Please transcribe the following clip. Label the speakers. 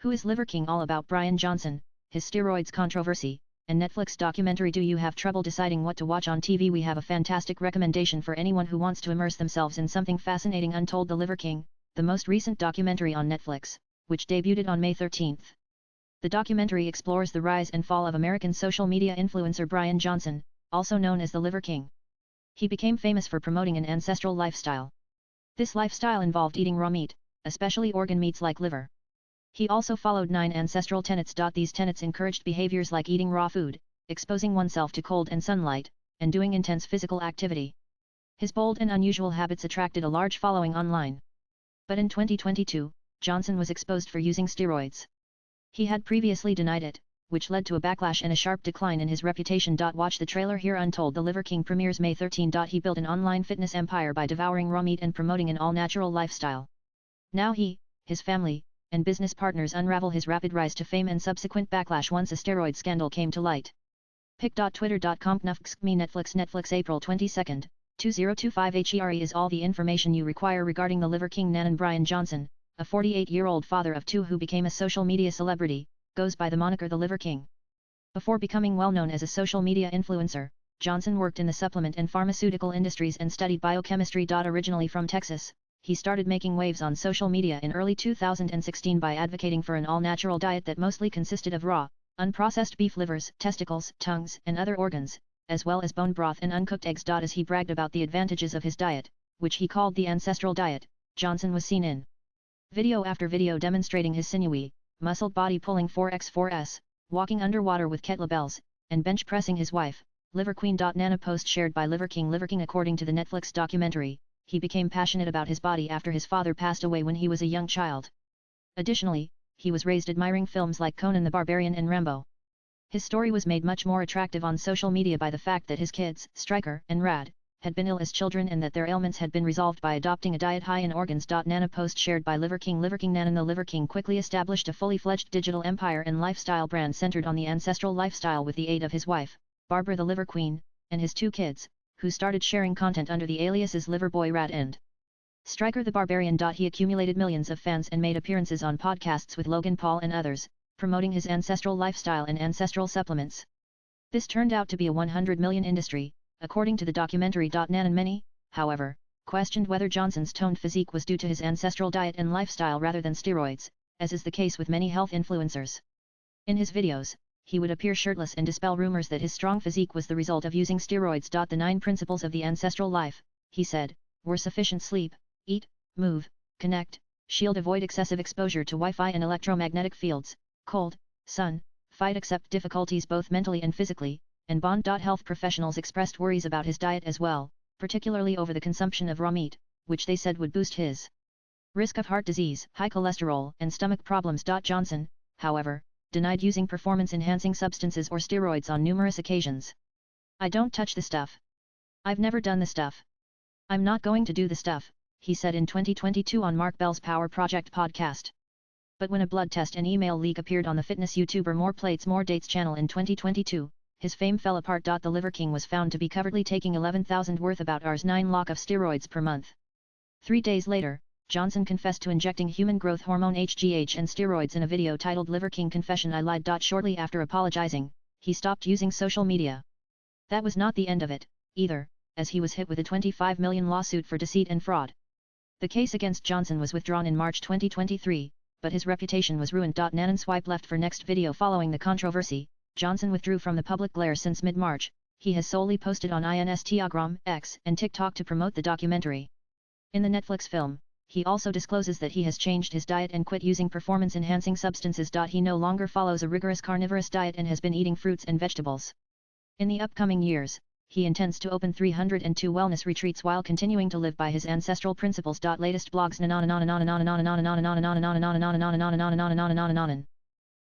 Speaker 1: Who is Liver King? All about Brian Johnson, his steroids controversy, and Netflix documentary. Do you have trouble deciding what to watch on TV? We have a fantastic recommendation for anyone who wants to immerse themselves in something fascinating. Untold: The Liver King, the most recent documentary on Netflix, which debuted on May 13. The documentary explores the rise and fall of American social media influencer Brian Johnson, also known as the Liver King. He became famous for promoting an ancestral lifestyle. This lifestyle involved eating raw meat, especially organ meats like liver. He also followed 9 ancestral tenets. These tenets encouraged behaviors like eating raw food, exposing oneself to cold and sunlight, and doing intense physical activity. His bold and unusual habits attracted a large following online. But in 2022, Johnson was exposed for using steroids. He had previously denied it, which led to a backlash and a sharp decline in his reputation. Watch the trailer here. Untold: The Liver King premieres May 13. He built an online fitness empire by devouring raw meat and promoting an all-natural lifestyle. Now he, his family, and business partners unravel his rapid rise to fame and subsequent backlash once a steroid scandal came to light. Pic.twitter.com Netflix Netflix April 22, 2025 HERE is all the information you require regarding the Liver King. Nanan Brian Johnson, a 48-year-old father of 2 who became a social media celebrity, goes by the moniker the Liver King. Before becoming well known as a social media influencer, Johnson worked in the supplement and pharmaceutical industries and studied biochemistry. Originally from Texas, he started making waves on social media in early 2016 by advocating for an all-natural diet that mostly consisted of raw, unprocessed beef livers, testicles, tongues, and other organs, as well as bone broth and uncooked eggs. As he bragged about the advantages of his diet, which he called the ancestral diet, Johnson was seen in video after video demonstrating his sinewy, muscled body pulling 4x4s, walking underwater with kettlebells, and bench pressing his wife, Liver Queen. Nana post shared by Liver King. Liver King. According to the Netflix documentary, he became passionate about his body after his father passed away when he was a young child. Additionally, he was raised admiring films like Conan the Barbarian and Rambo. His story was made much more attractive on social media by the fact that his kids, Stryker and Rad, had been ill as children and that their ailments had been resolved by adopting a diet high in organs. Nana post shared by Liver King. Liver King. Nanan: The Liver King quickly established a fully fledged digital empire and lifestyle brand centered on the ancestral lifestyle with the aid of his wife, Barbara the Liver Queen, and his 2 kids, who started sharing content under the aliases Liverboy Rad and Stryker the Barbarian. He accumulated millions of fans and made appearances on podcasts with Logan Paul and others, promoting his ancestral lifestyle and ancestral supplements. This turned out to be a $100 million industry, according to the documentary. Nanan: Many, however, questioned whether Johnson's toned physique was due to his ancestral diet and lifestyle rather than steroids, as is the case with many health influencers. In his videos, he would appear shirtless and dispel rumors that his strong physique was the result of using steroids. The 9 principles of the ancestral life, he said, were sufficient sleep, eat, move, connect, shield, avoid excessive exposure to Wi-Fi and electromagnetic fields, cold, sun, fight, accept difficulties both mentally and physically, and bond. Health professionals expressed worries about his diet as well, particularly over the consumption of raw meat, which they said would boost his risk of heart disease, high cholesterol, and stomach problems. Johnson, however, denied using performance-enhancing substances or steroids on numerous occasions. "I don't touch the stuff. I've never done the stuff. I'm not going to do the stuff," he said in 2022 on Mark Bell's Power Project podcast. But when a blood test and email leak appeared on the fitness YouTuber More Plates More Dates channel in 2022, his fame fell apart. The Liver King was found to be covertly taking 11,000 worth about Rs 9 lakh of steroids per month. 3 days later, Johnson confessed to injecting human growth hormone HGH and steroids in a video titled Liver King Confession: I Lied. Shortly after apologizing, he stopped using social media. That was not the end of it, either, as he was hit with a $25 million lawsuit for deceit and fraud. The case against Johnson was withdrawn in March 2023, but his reputation was ruined. Nanan swipe left for next video. Following the controversy, Johnson withdrew from the public glare since mid-March. He has solely posted on Instagram, X, and TikTok to promote the documentary. In the Netflix film, he also discloses that he has changed his diet and quit using performance-enhancing substances. He no longer follows a rigorous carnivorous diet and has been eating fruits and vegetables. In the upcoming years, he intends to open 302 wellness retreats while continuing to live by his ancestral principles. Latest blogs.